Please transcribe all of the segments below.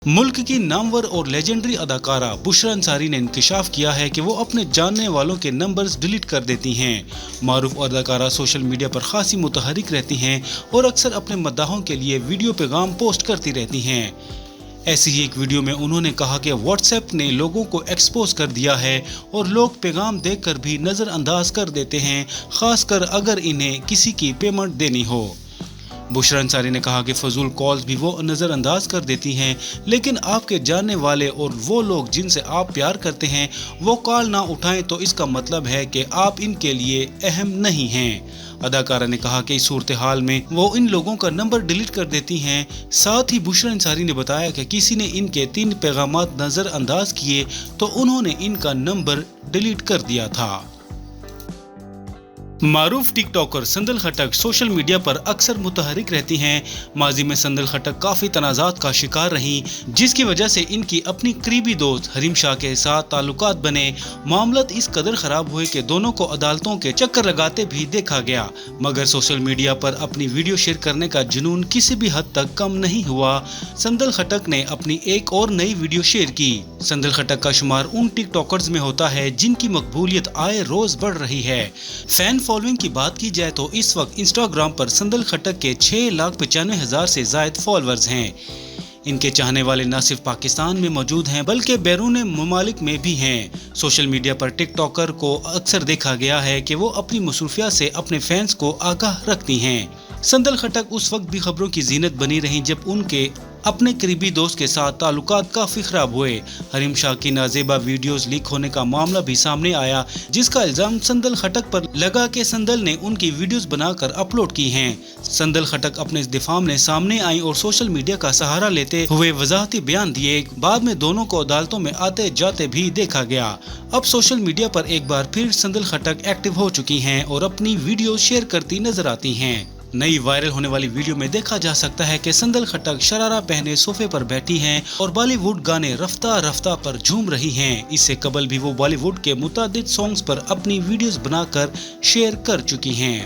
मुल्क की नामवर और लेजेंडरी अदाकारा बुशरा अंसारी ने इंकशाफ किया है कि वो अपने जानने वालों के नंबर्स डिलीट कर देती हैं। मारूफ अदाकारा सोशल मीडिया पर खासी मुतहरिक रहती हैं और अक्सर अपने मद्दाहों के लिए वीडियो पैगाम पोस्ट करती रहती हैं। ऐसी ही एक वीडियो में उन्होंने कहा कि व्हाट्सएप ने लोगों को एक्सपोज कर दिया है और लोग पैगाम देखकर भी नज़रअंदाज कर देते हैं, खासकर अगर इन्हें किसी की पेमेंट देनी हो। बुशरा अंसारी ने कहा कि फजूल कॉल्स भी वो नज़रअंदाज कर देती हैं, लेकिन आपके जानने वाले और वो लोग जिनसे आप प्यार करते हैं वो कॉल ना उठाएं तो इसका मतलब है कि आप इनके लिए अहम नहीं हैं। अदाकारा ने कहा कि इस सूरत हाल में वो इन लोगों का नंबर डिलीट कर देती हैं। साथ ही बुशरा अंसारी ने बताया कि किसी ने इनके 3 पैगामात नज़रअंदाज किए तो उन्होंने इनका नंबर डिलीट कर दिया था। मारूफ टिकटॉकर संदल खटक सोशल मीडिया पर अक्सर मुतहरिक रहती हैं। माजी में संदल खटक काफ़ी तनाज़ात का शिकार रहीं, जिसकी वजह से इनकी अपनी करीबी दोस्त हरीम शाह के साथ ताल्लुकात बने। मामलत इस कदर ख़राब हुए कि दोनों को अदालतों के चक्कर लगाते भी देखा गया, मगर सोशल मीडिया पर अपनी वीडियो शेयर करने का जुनून किसी भी हद तक कम नहीं हुआ। संदल खटक ने अपनी एक और नई वीडियो शेयर की। संदल खटक का शुमार उन टिकटॉकर्स में होता है जिनकी मकबूलियत आए रोज़ बढ़ रही है। फैन फॉलोइंग की बात की जाए तो इस वक्त इंस्टाग्राम पर संदल खटक के 6,95,000 से ज्यादा फॉलोअर्स हैं। इनके चाहने वाले न सिर्फ पाकिस्तान में मौजूद हैं बल्कि बैरून ममालिक में भी हैं। सोशल मीडिया पर टिकटॉकर को अक्सर देखा गया है कि वो अपनी मसरूफियत से अपने फैंस को आगाह रखती हैं। संदल खटक उस वक्त भी खबरों की जीनत बनी रही जब उनके अपने करीबी दोस्त के साथ ताल्लुकात काफी खराब हुए। हरीम शाह की नाजेबा वीडियोस लीक होने का मामला भी सामने आया, जिसका इल्जाम संदल खटक पर लगा कि संदल ने उनकी वीडियोस बनाकर अपलोड की हैं। संदल खटक अपने इस दिफा में सामने आई और सोशल मीडिया का सहारा लेते हुए वजाहती बयान दिए। बाद में दोनों को अदालतों में आते जाते भी देखा गया। अब सोशल मीडिया पर एक बार फिर संदल खटक एक्टिव हो चुकी हैं और अपनी वीडियो शेयर करती नजर आती हैं। नई वायरल होने वाली वीडियो में देखा जा सकता है कि संदल खटक शरारा पहने सोफे पर बैठी हैं और बॉलीवुड गाने रफ्ता रफ्ता पर झूम रही हैं। इससे कबल भी वो बॉलीवुड के मुतादिद सॉन्ग्स पर अपनी वीडियोस बनाकर शेयर कर चुकी हैं।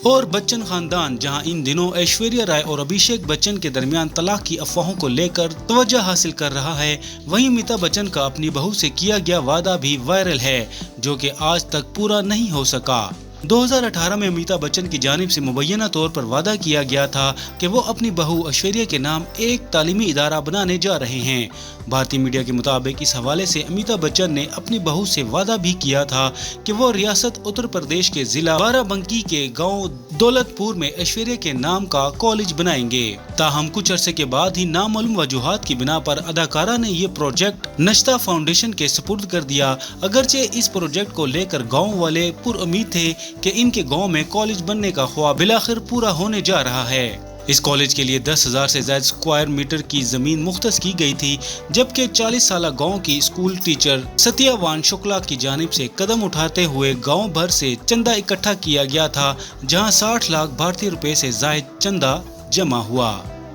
और बच्चन खानदान जहां इन दिनों ऐश्वर्या राय और अभिषेक बच्चन के दरमियान तलाक की अफवाहों को लेकर तवज्जो हासिल कर रहा है, वहीं अमिताभ बच्चन का अपनी बहू से किया गया वादा भी वायरल है, जो कि आज तक पूरा नहीं हो सका। 2018 में अमिताभ बच्चन की जानिब से मुबैना तौर पर वादा किया गया था कि वो अपनी बहू ऐश्वर्या के नाम एक तालीमी इदारा बनाने जा रहे हैं। भारतीय मीडिया के मुताबिक इस हवाले से अमिताभ बच्चन ने अपनी बहू से वादा भी किया था कि वो रियासत उत्तर प्रदेश के जिला बाराबंकी के गांव दौलतपुर में ऐश्वर्या के नाम का कॉलेज बनाएंगे। ताहम कुछ अरसे के बाद ही नामालूम वजूहात की बिना पर अदाकारा ने ये प्रोजेक्ट नश्ता फाउंडेशन के सुपुर्द कर दिया। अगरचे इस प्रोजेक्ट को लेकर गाँव वाले पुरउम्मीद थे कि इनके गांव में कॉलेज बनने का ख्वाब बिलाखिर पूरा होने जा रहा है। इस कॉलेज के लिए 10,000 से ज्यादा स्क्वायर मीटर की जमीन मुख्तस की गई थी, जबकि 40 साल गांव की स्कूल टीचर सत्यावान शुक्ला की जानिब से कदम उठाते हुए गांव भर से चंदा इकट्ठा किया गया था, जहां 60 लाख भारतीय रुपए से ज्यादा चंदा जमा हुआ।